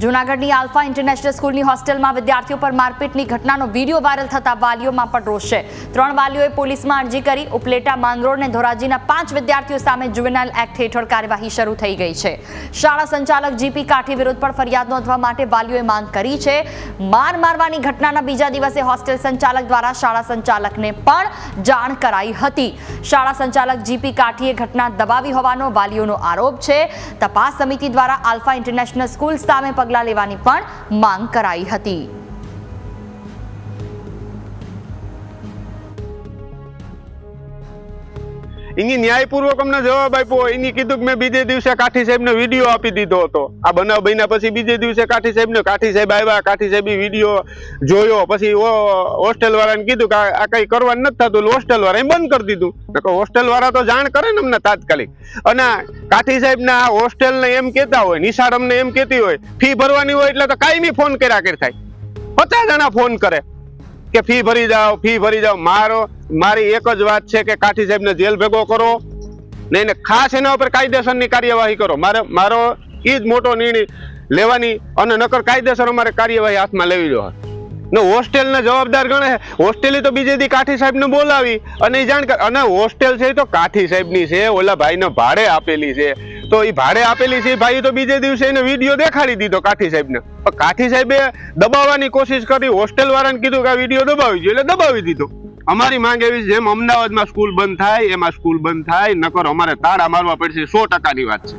જૂનાગઢની alpha international સ્કૂલની હોસ્ટેલમાં વિદ્યાર્થીઓ પર મારપીટની ઘટનાનો વિડીયો વાયરલ થતા વાલીઓમાં પણ રોષ છે। 3 વાલીઓએ પોલીસમાં અરજી કરી ઉપલેટા, માંગરોળ અને ધોરાજીના 5 વિદ્યાર્થીઓ સામે જુવેનાઇલ એક્ટ હેઠળ કાર્યવાહી શરૂ થઈ ગઈ છે। શાળા સંચાલક જીપી કાઠી વિરુદ્ધ પણ ફરિયાદ નોંધવા માટે વાલીઓએ માંગ કરી છે। મારવાની ઘટનાના બીજા દિવસે હોસ્ટેલ સંચાલક દ્વારા શાળા સંચાલકને પણ જાણ કરાઈ હતી। શાળા સંચાલક જીપી કાઠીએ ઘટના દબાવી હોવાનો વાલીઓનો આરોપ છે। તપાસ સમિતિ દ્વારા આલ્ફા ઇન્ટરનેશનલ સ્કૂલ સામે પગલાં લેવાની પણ માંગ કરાઈ હતી। એની ન્યાયપૂર્વક અમને જવાબ આપ્યો। એની કીધું કે મેં બીજે દિવસે કાઠી સાહેબને વિડીયો આપી દીધો હતો। આ બનાવ બન્યા પછી બીજે દિવસે કાઠી સાહેબ આવ્યા, કાઠી સાહેબે વિડીયો જોયો, પછી હોસ્ટેલ વાળાને કીધું કે આ કઈ કરવાનું નથી થતું, હોસ્ટેલ વાળાએ બંધ કરી દીધું। હોસ્ટેલ વાળા તો જાણ કરે ને અમને તાત્કાલિક। અને કાઠી સાહેબ ના હોસ્ટેલ ને એમ કેતા હોય, નિશાળ અમને એમ કેતી હોય ફી ભરવાની હોય એટલે તો કાયમી ફોન કર્યા થાય, 50 જણા ફોન કરે કે ફી ભરી જાઓ। મારી એક જ વાત છે કે કાઠી સાહેબને જેલ ભેગો કરો ને એને ખાસ એના ઉપર કાયદેસરની કાર્યવાહી કરો। મારો એ જ મોટો નિર્ણય લેવાની, અને નકર કાયદેસર અમારે કાર્યવાહી હાથમાં લેવી જોઈએ ને। હોસ્ટેલને જવાબદાર ગણે। હોસ્ટેલે તો બીજે દી કાઠી સાહેબને બોલાવી અને જાણ કર, અને હોસ્ટેલ છે તો કાઠી સાહેબની છે, ઓલા ભાઈને ભાડે આપેલી છે, તો એ ભાડે આપેલી છે ભાઈ તો બીજે દિવસે એને વિડીયો દેખાડી દીધો કાઠી સાહેબને। કાઠી સાહેબે દબાવવાની કોશિશ કરી, હોસ્ટેલ વાળાને કીધું કે આ વિડીયો દબાવી જોઈએ એટલે દબાવી દીધો। અમારી માંગ એવી છે, જેમ અમદાવાદમાં સ્કૂલ બંધ થાય એમાં સ્કૂલ બંધ થાય, નકર અમારે તાળા મારવા પડશે, 100%ની વાત છે।